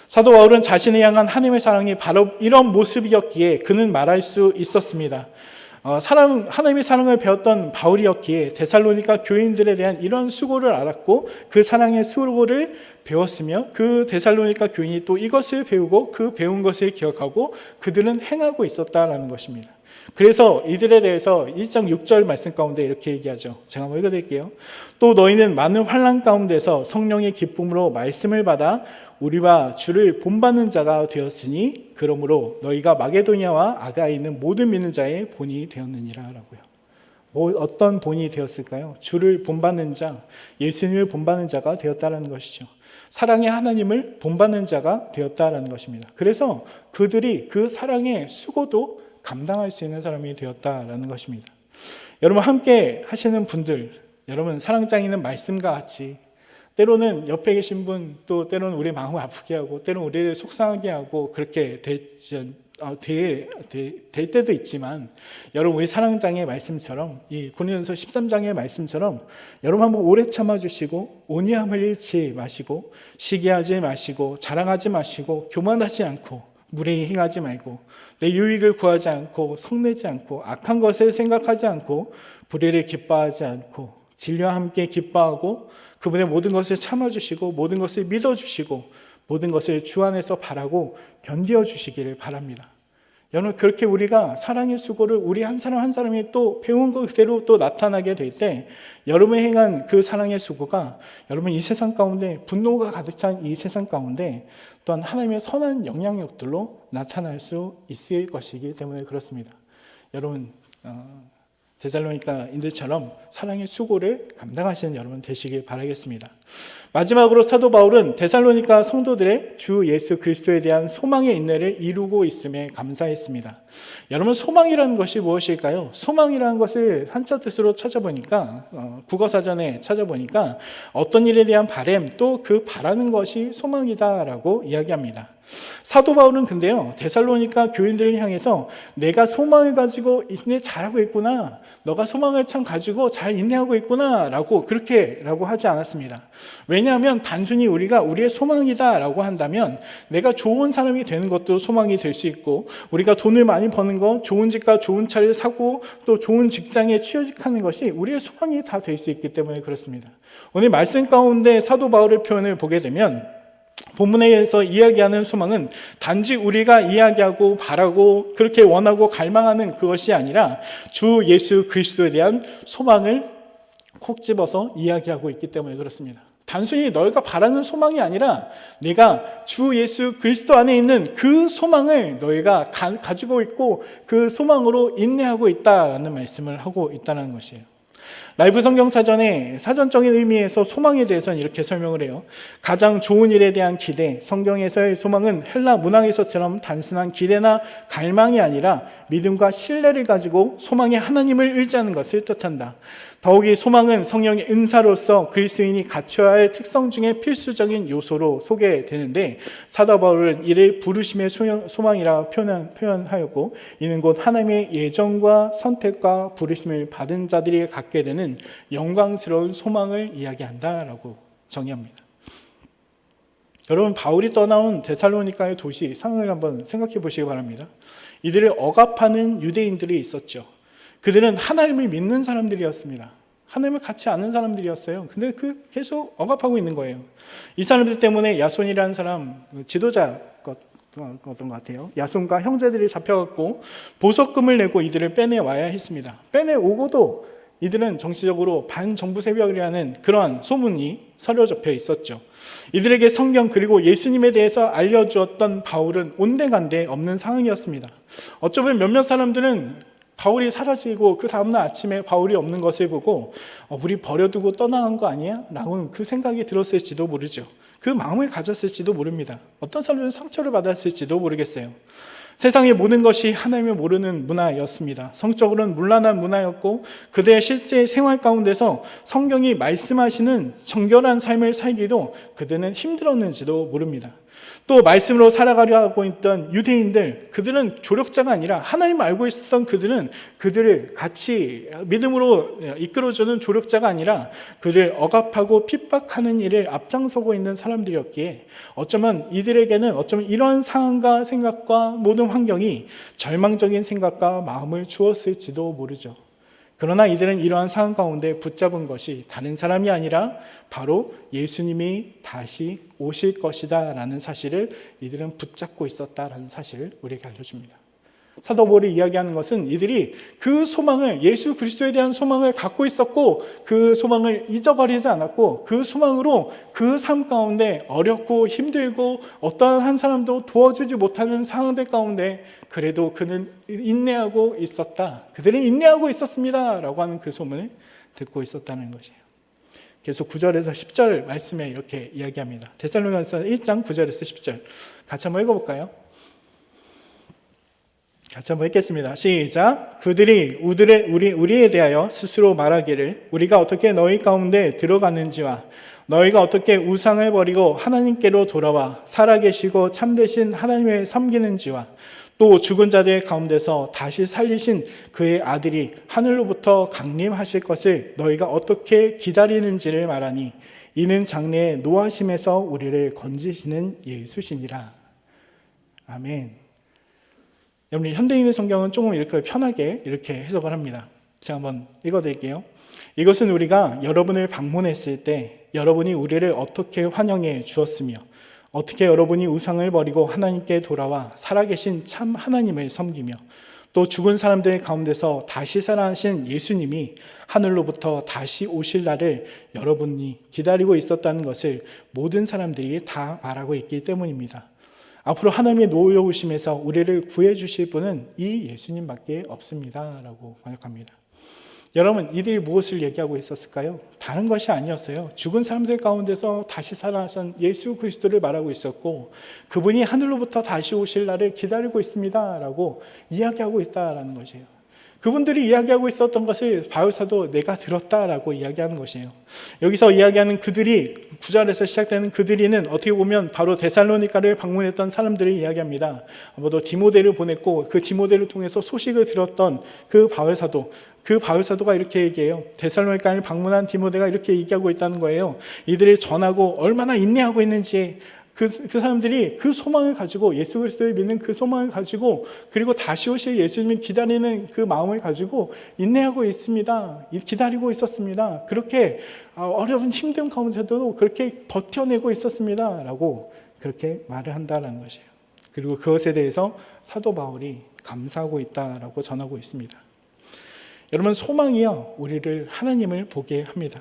사도 바울은 자신을 향한 하나님의 사랑이 바로 이런 모습이었기에 그는 말할 수 있었습니다. 하나님의 사랑을 배웠던 바울이었기에 데살로니가 교인들에 대한 이런 수고를 알았고 그 사랑의 수고를 배웠으며 그 데살로니가 교인이 또 이것을 배우고 그 배운 것을 기억하고 그들은 행하고 있었다라는 것입니다. 그래서 이들에 대해서 1장 6절 말씀 가운데 이렇게 얘기하죠. 제가 한번 읽어드릴게요. 또 너희는 많은 환난 가운데서 성령의 기쁨으로 말씀을 받아 우리와 주를 본받는 자가 되었으니 그러므로 너희가 마게도니아와 아가에 있는 모든 믿는 자의 본이 되었느니라 라고요. 어떤 본이 되었을까요? 주를 본받는 자, 예수님을 본받는 자가 되었다는 것이죠. 사랑의 하나님을 본받는 자가 되었다는 것입니다. 그래서 그들이 그 사랑의 수고도 감당할 수 있는 사람이 되었다라는 것입니다. 여러분, 함께 하시는 분들, 여러분 사랑장이는 말씀과 같이 때로는 옆에 계신 분, 또 때로는 우리 마음을 아프게 하고 때로는 우리를 속상하게 하고 그렇게 될 때도 있지만, 여러분 우리 사랑장의 말씀처럼 이 고린도전서 13장의 말씀처럼 여러분 한번 오래 참아주시고 온유함을 잃지 마시고 시기하지 마시고 자랑하지 마시고 교만하지 않고 무례히 행하지 말고 내 유익을 구하지 않고 성내지 않고 악한 것을 생각하지 않고 불의를 기뻐하지 않고 진리와 함께 기뻐하고 그분의 모든 것을 참아주시고 모든 것을 믿어주시고 모든 것을 주 안에서 바라고 견디어 주시기를 바랍니다. 여러분, 그렇게 우리가 사랑의 수고를 우리 한 사람 한 사람이 또 배운 것 그대로 또 나타나게 될 때 여러분이 행한 그 사랑의 수고가 여러분 이 세상 가운데 분노가 가득 찬 이 세상 가운데 또한 하나님의 선한 영향력들로 나타날 수 있을 것이기 때문에 그렇습니다. 여러분 데살로니가인들처럼 사랑의 수고를 감당하시는 여러분 되시길 바라겠습니다. 마지막으로 사도 바울은 데살로니가 성도들의 주 예수 그리스도에 대한 소망의 인내를 이루고 있음에 감사했습니다. 여러분, 소망이라는 것이 무엇일까요? 소망이라는 것을 한자 뜻으로 찾아보니까 국어사전에 찾아보니까 어떤 일에 대한 바람 또 그 바라는 것이 소망이다라고 이야기합니다. 사도 바울은 근데요 데살로니가 교인들을 향해서 내가 소망을 가지고 인내 잘하고 있구나, 너가 소망을 참 가지고 잘 인내하고 있구나 라고 하지 않았습니다. 왜냐하면 단순히 우리가 우리의 소망이다 라고 한다면 내가 좋은 사람이 되는 것도 소망이 될 수 있고 우리가 돈을 많이 버는 것, 좋은 집과 좋은 차를 사고 또 좋은 직장에 취직하는 것이 우리의 소망이 다 될 수 있기 때문에 그렇습니다. 오늘 말씀 가운데 사도 바울의 표현을 보게 되면 본문에서 이야기하는 소망은 단지 우리가 이야기하고 바라고 그렇게 원하고 갈망하는 그것이 아니라 주 예수 그리스도에 대한 소망을 콕 집어서 이야기하고 있기 때문에 그렇습니다. 단순히 너희가 바라는 소망이 아니라 내가 주 예수 그리스도 안에 있는 그 소망을 너희가 가지고 있고 그 소망으로 인내하고 있다라는 말씀을 하고 있다는 것이에요. 라이브 성경 사전에 사전적인 의미에서 소망에 대해서는 이렇게 설명을 해요. 가장 좋은 일에 대한 기대, 성경에서의 소망은 헬라 문학에서처럼 단순한 기대나 갈망이 아니라 믿음과 신뢰를 가지고 소망의 하나님을 의지하는 것을 뜻한다. 더욱이 소망은 성령의 은사로서 그리스도인이 갖춰야 할 특성 중에 필수적인 요소로 소개되는데 사도 바울은 이를 부르심의 소망이라 표현하였고 이는 곧 하나님의 예정과 선택과 부르심을 받은 자들이 갖게 되는 영광스러운 소망을 이야기한다라고 정의합니다. 여러분, 바울이 떠나온 데살로니가의 도시 상황을 한번 생각해 보시기 바랍니다. 이들을 억압하는 유대인들이 있었죠. 그들은 하나님을 믿는 사람들이었습니다. 하나님을 같이 아는 사람들이었어요. 근데 계속 억압하고 있는 거예요. 이 사람들 때문에 야손이라는 사람, 지도자였던 것 같아요. 야손과 형제들이 잡혀갔고 보석금을 내고 이들을 빼내와야 했습니다. 빼내오고도 이들은 정치적으로 반정부 세력이라는 그러한 소문이 서려 접혀 있었죠. 이들에게 성경 그리고 예수님에 대해서 알려주었던 바울은 온데간데 없는 상황이었습니다. 어쩌면 몇몇 사람들은 바울이 사라지고 그 다음날 아침에 바울이 없는 것을 보고 우리 버려두고 떠나간 거 아니야? 라고 그 생각이 들었을지도 모르죠. 그 마음을 가졌을지도 모릅니다. 어떤 사람들은 상처를 받았을지도 모르겠어요. 세상의 모든 것이 하나님을 모르는 문화였습니다. 성적으로는 문란한 문화였고 그들의 실제 생활 가운데서 성경이 말씀하시는 정결한 삶을 살기도 그들은 힘들었는지도 모릅니다. 또 말씀으로 살아가려 하고 있던 유대인들, 그들은 조력자가 아니라 하나님 알고 있었던 그들은 그들을 같이 믿음으로 이끌어주는 조력자가 아니라 그들을 억압하고 핍박하는 일을 앞장서고 있는 사람들이었기에 어쩌면 이들에게는 이런 상황과 생각과 모든 환경이 절망적인 생각과 마음을 주었을지도 모르죠. 그러나 이들은 이러한 상황 가운데 붙잡은 것이 다른 사람이 아니라 바로 예수님이 다시 오실 것이다 라는 사실을 이들은 붙잡고 있었다라는 사실을 우리에게 알려줍니다. 사도 바울이 이야기하는 것은 이들이 그 소망을, 예수 그리스도에 대한 소망을 갖고 있었고 그 소망을 잊어버리지 않았고 그 소망으로 그 삶 가운데 어렵고 힘들고 어떠한 한 사람도 도와주지 못하는 상황들 가운데 그래도 그는 인내하고 있었다. 그들은 인내하고 있었습니다. 라고 하는 그 소문을 듣고 있었다는 것이에요. 계속 9절에서 10절 말씀에 이렇게 이야기합니다. 데살로니가서 1장 9절에서 10절 같이 한번 읽어볼까요? 같이 한번 읽겠습니다. 시작. 그들이 우리에 대하여 스스로 말하기를 우리가 어떻게 너희 가운데 들어갔는지와 너희가 어떻게 우상을 버리고 하나님께로 돌아와 살아계시고 참되신 하나님을 섬기는지와 또 죽은 자들 가운데서 다시 살리신 그의 아들이 하늘로부터 강림하실 것을 너희가 어떻게 기다리는지를 말하니 이는 장래의 노하심에서 우리를 건지시는 예수시니라. 아멘. 여러분, 현대인의 성경은 조금 이렇게 편하게 이렇게 해석을 합니다. 제가 한번 읽어드릴게요. 이것은 우리가 여러분을 방문했을 때 여러분이 우리를 어떻게 환영해 주었으며 어떻게 여러분이 우상을 버리고 하나님께 돌아와 살아계신 참 하나님을 섬기며 또 죽은 사람들 가운데서 다시 살아나신 예수님이 하늘로부터 다시 오실 날을 여러분이 기다리고 있었다는 것을 모든 사람들이 다 말하고 있기 때문입니다. 앞으로 하나님의 노여우심에서 우리를 구해주실 분은 이 예수님밖에 없습니다. 라고 번역합니다. 여러분, 이들이 무엇을 얘기하고 있었을까요? 다른 것이 아니었어요. 죽은 사람들 가운데서 다시 살아나신 예수 그리스도를 말하고 있었고 그분이 하늘로부터 다시 오실 날을 기다리고 있습니다. 라고 이야기하고 있다는 것이에요. 그분들이 이야기하고 있었던 것을 바울사도 내가 들었다라고 이야기하는 것이에요. 여기서 이야기하는 그들이 9절에서 시작되는 그들이는 어떻게 보면 바로 데살로니가를 방문했던 사람들을 이야기합니다. 또 디모데를 보냈고 그 디모데를 통해서 소식을 들었던 그 바울사도가 이렇게 얘기해요. 데살로니가를 방문한 디모데가 이렇게 얘기하고 있다는 거예요. 이들을 전하고 얼마나 인내하고 있는지 그 사람들이 그 소망을 가지고 예수 그리스도를 믿는 그 소망을 가지고 그리고 다시 오실 예수님을 기다리는 그 마음을 가지고 인내하고 있습니다. 기다리고 있었습니다. 그렇게 어려운 힘든 가운데도 그렇게 버텨내고 있었습니다. 라고 그렇게 말을 한다는 것이에요. 그리고 그것에 대해서 사도 바울이 감사하고 있다라고 전하고 있습니다. 여러분, 소망이요 우리를 하나님을 보게 합니다.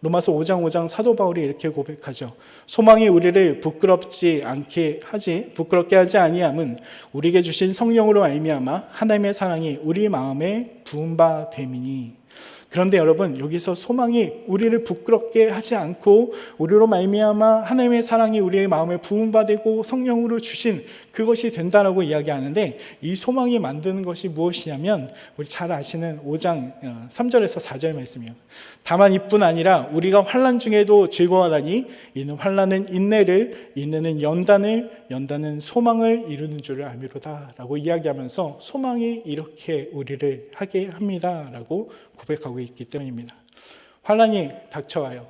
로마서 5장 5장 사도 바울이 이렇게 고백하죠. 소망이 우리를 부끄럽게 하지 아니함은 우리에게 주신 성령으로 말미암아 하나님의 사랑이 우리 마음에 부은 바 됨이니. 그런데 여러분, 여기서 소망이 우리를 부끄럽게 하지 않고 우리로 말미암아 하나님의 사랑이 우리의 마음에 부은 바 되고 성령으로 주신 그것이 된다라고 이야기하는데 이 소망이 만드는 것이 무엇이냐면 우리 잘 아시는 5장 3절에서 4절 말씀이에요. 다만 이뿐 아니라 우리가 환난 중에도 즐거워하다니 이는 환난은 인내를, 인내는 연단은 소망을 이루는 줄을 알미로다 라고 이야기하면서 소망이 이렇게 우리를 하게 합니다 라고 고백하고 있기 때문입니다. 환난이 닥쳐와요.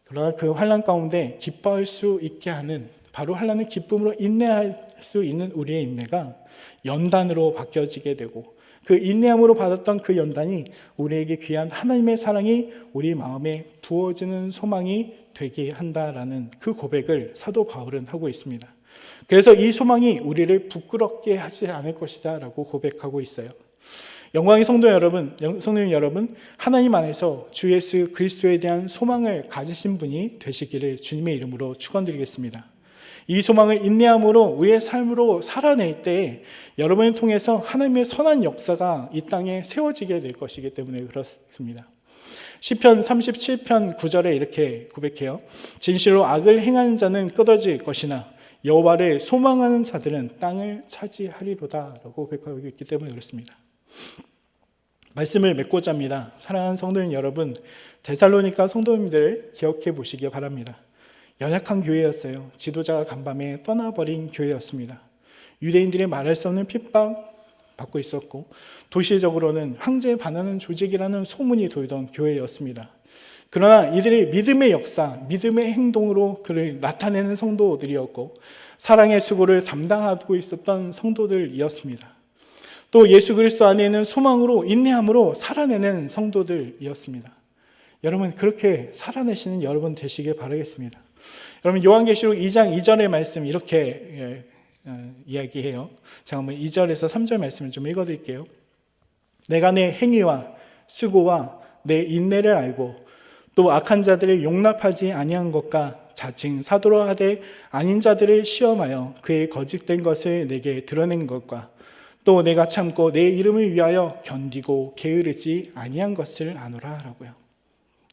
그러나 그 환난 가운데 기뻐할 수 있게 하는, 바로 환난을 기쁨으로 인내할 수 있는 우리의 인내가 연단으로 바뀌어지게 되고 그 인내함으로 받았던 그 연단이 우리에게 귀한 하나님의 사랑이 우리 마음에 부어지는 소망이 되게 한다라는 그 고백을 사도 바울은 하고 있습니다. 그래서 이 소망이 우리를 부끄럽게 하지 않을 것이다 라고 고백하고 있어요. 영광의 성도 여러분, 하나님 안에서 주 예수 그리스도에 대한 소망을 가지신 분이 되시기를 주님의 이름으로 축원드리겠습니다. 이 소망을 인내함으로 우리의 삶으로 살아낼 때 여러분을 통해서 하나님의 선한 역사가 이 땅에 세워지게 될 것이기 때문에 그렇습니다. 시편 37편 9절에 이렇게 고백해요. 진실로 악을 행하는 자는 끊어질 것이나 여호와를 소망하는 자들은 땅을 차지하리로다 라고 고백하고 있기 때문에 그렇습니다. 말씀을 맺고자 합니다. 사랑하는 성도님 여러분, 데살로니가 성도님들을 기억해 보시기 바랍니다. 연약한 교회였어요. 지도자가 간밤에 떠나버린 교회였습니다. 유대인들이 말할 수 없는 핍박 받고 있었고, 도시적으로는 황제에 반하는 조직이라는 소문이 돌던 교회였습니다. 그러나 이들이 믿음의 역사, 믿음의 행동으로 그를 나타내는 성도들이었고, 사랑의 수고를 담당하고 있었던 성도들이었습니다. 또 예수 그리스도 안에 있는 소망으로 인내함으로 살아내는 성도들이었습니다. 여러분, 그렇게 살아내시는 여러분 되시길 바라겠습니다. 여러분, 요한계시록 2장 2절의 말씀 이렇게 이야기해요. 제가 한번 2절에서 3절 말씀을 좀 읽어드릴게요. 내가 내 행위와 수고와 내 인내를 알고 또 악한 자들을 용납하지 아니한 것과 자칭 사도로 하되 아닌 자들을 시험하여 그의 거짓된 것을 내게 드러낸 것과 또 내가 참고 내 이름을 위하여 견디고 게으르지 아니한 것을 아노라 라고요.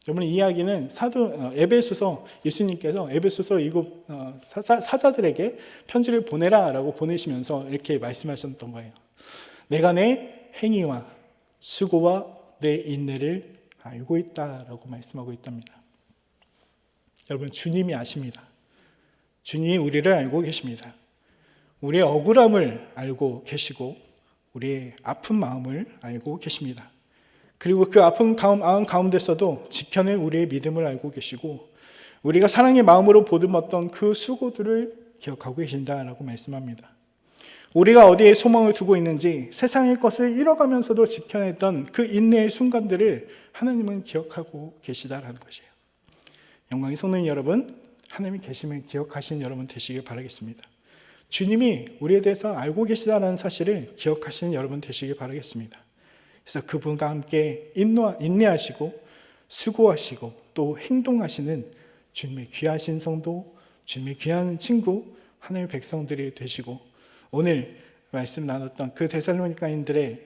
여러분, 이 이야기는 에베소서, 예수님께서 에베소서 일곱 사자들에게 편지를 보내라 라고 보내시면서 이렇게 말씀하셨던 거예요. 내가 내 행위와 수고와 내 인내를 알고 있다 라고 말씀하고 있답니다. 여러분, 주님이 아십니다. 주님이 우리를 알고 계십니다. 우리의 억울함을 알고 계시고 우리의 아픈 마음을 알고 계십니다. 그리고 그 아픈 마음 가운데서도 지켜낸 우리의 믿음을 알고 계시고 우리가 사랑의 마음으로 보듬었던 그 수고들을 기억하고 계신다라고 말씀합니다. 우리가 어디에 소망을 두고 있는지 세상의 것을 잃어가면서도 지켜냈던 그 인내의 순간들을 하나님은 기억하고 계시다라는 것이에요. 영광의 성도님 여러분, 하나님이 계심을 기억하시는 여러분 되시길 바라겠습니다. 주님이 우리에 대해서 알고 계시다라는 사실을 기억하시는 여러분 되시길 바라겠습니다. 그래서 그분과 함께 인내하시고 수고하시고 또 행동하시는 주님의 귀하신 성도, 주님의 귀한 친구, 하나님의 백성들이 되시고 오늘 말씀 나눴던 그 데살로니가인들의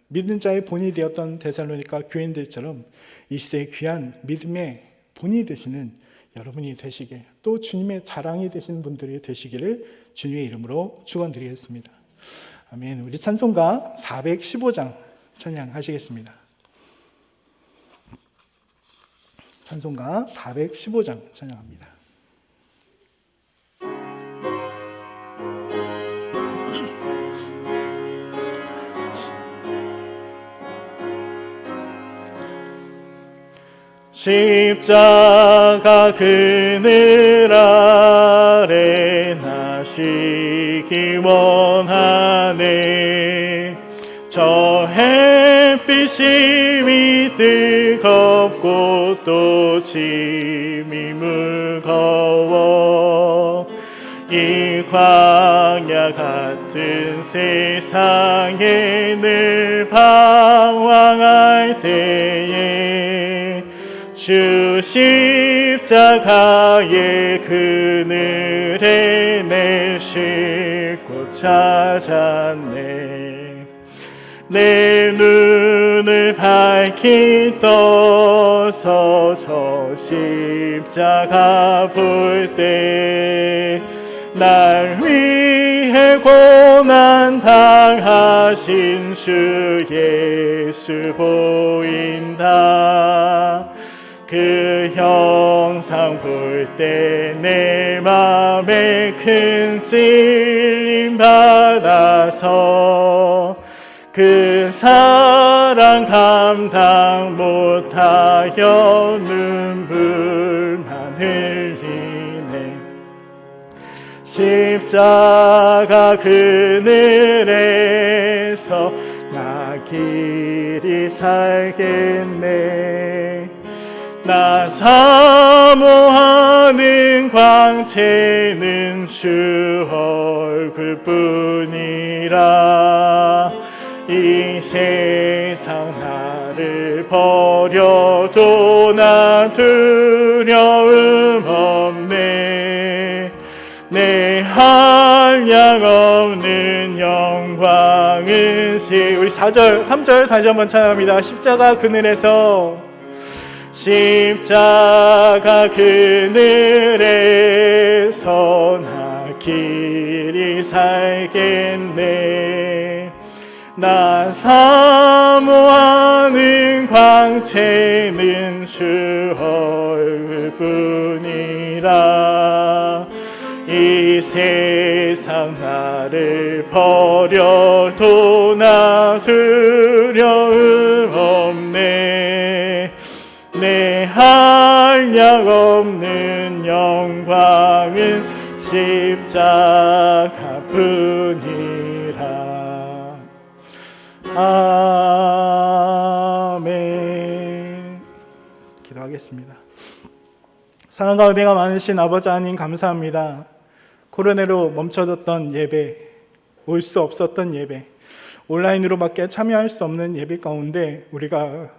믿는 자의 본이 되었던 데살로니가 교인들처럼 이 시대의 귀한 믿음의 본이 되시는 여러분이 되시길, 또 주님의 자랑이 되시는 분들이 되시기를 주님의 이름으로 축원드리겠습니다. 아멘. 우리 찬송가 415장 찬양하시겠습니다. 찬송가 415장 찬양합니다. 십자가 그늘 아래 나시기 원하네. 저 햇빛이 뜨겁고 또 짐이 무거워 이 광야 같은 세상에 늘 방황할 때에 주 십자가의 그늘에 내 쉴 곳 찾았네. 내 눈을 밝히 떠서 저 십자가 볼 때 날 위해 고난 당하신 주 예수 보인다. 그 형상 볼 때 내 맘에 큰 찔림 받아서 그 사랑 감당 못하여 눈물만 흘리네. 십자가 그늘에서 나 길이 살겠네. 나 사모하는 광채는 주 얼굴뿐이라. 이 세상 나를 버려도 나 두려움 없네. 내 한량 없는 영광은 우리 4절 3절 다시 한번 찬양합니다. 십자가 그늘에서 십자가 그늘에서 나 길이 살겠네. 나 사모하는 광채는 주 얼굴뿐이라. 이 세상 나를 버려도 나 두려움 없네. 내 한량 없는 영광은 십자가뿐이라. 아멘. 기도하겠습니다. 사랑과 은혜가 많으신 아버지 하나님 감사합니다. 코로나로 멈춰졌던 예배, 올 수 없었던 예배, 온라인으로밖에 참여할 수 없는 예배 가운데 우리가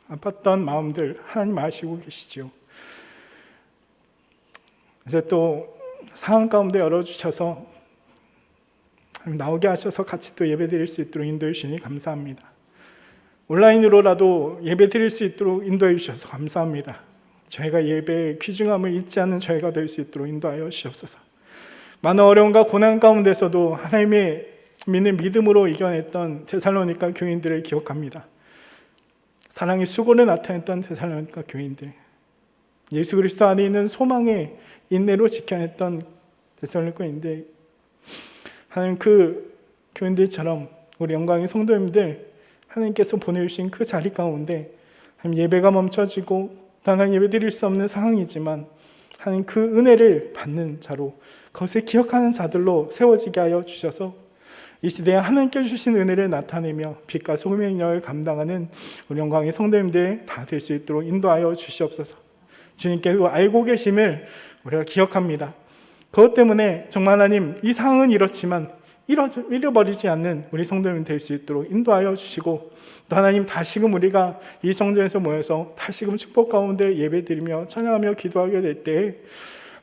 아팠던 마음들 하나님 아시고 계시죠. 이제 또 상황 가운데 열어주셔서 나오게 하셔서 같이 또 예배 드릴 수 있도록 인도해 주시니 감사합니다. 온라인으로라도 예배 드릴 수 있도록 인도해 주셔서 감사합니다. 저희가 예배의 귀중함을 잊지 않는 저희가 될 수 있도록 인도하여 주시옵소서. 많은 어려움과 고난 가운데서도 하나님의 믿는 믿음으로 이겨냈던 데살로니가 교인들을 기억합니다. 사랑의 수고를 나타냈던 데살로니가 교인들, 예수 그리스도 안에 있는 소망의 인내로 지켜냈던 데살로니가인데, 하나님 그 교인들처럼 우리 영광의 성도님들 하나님께서 보내주신 그 자리 가운데 하나님 예배가 멈춰지고 단한 예배 드릴 수 없는 상황이지만 하나님 그 은혜를 받는 자로, 그것을 기억하는 자들로 세워지게 하여 주셔서 이 시대에 하나님께 주신 은혜를 나타내며 빛과 소금의 영역을 감당하는 우리 영광의 성도님들 다 될 수 있도록 인도하여 주시옵소서. 주님께서 알고 계심을 우리가 기억합니다. 그것 때문에 정말 하나님 이 상황은 이렇지만 잃어버리지 않는 우리 성도님 될 수 있도록 인도하여 주시고, 또 하나님 다시금 우리가 이 성전에서 모여서 다시금 축복 가운데 예배드리며 찬양하며 기도하게 될 때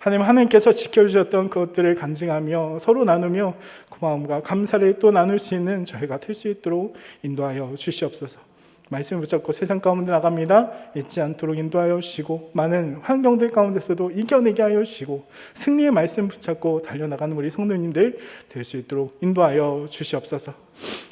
하나님께서 지켜주셨던 그것들을 간증하며 서로 나누며 고마움과 감사를 또 나눌 수 있는 저희가 될 수 있도록 인도하여 주시옵소서. 말씀을 붙잡고 세상 가운데 나갑니다. 잊지 않도록 인도하여 주시고, 많은 환경들 가운데서도 이겨내게 하여 주시고, 승리의 말씀 붙잡고 달려나가는 우리 성도님들 될 수 있도록 인도하여 주시옵소서.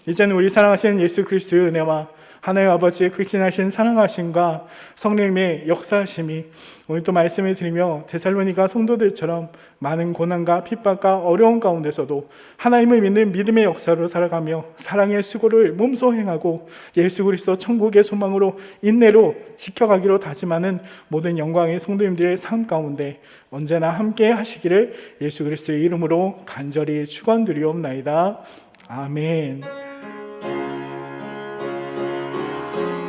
이제는 우리 사랑하시는 예수 그리스도의 은혜와 하나님 아버지의 극진하신 사랑하심과 성령님의 역사하심이 오늘 또 말씀을 드리며 데살로니가 성도들처럼 많은 고난과 핍박과 어려운 가운데서도 하나님을 믿는 믿음의 역사로 살아가며 사랑의 수고를 몸소 행하고 예수 그리스도 천국의 소망으로 인내로 지켜가기로 다짐하는 모든 영광의 성도님들의 삶 가운데 언제나 함께 하시기를 예수 그리스도의 이름으로 간절히 축원드리옵나이다. 아멘.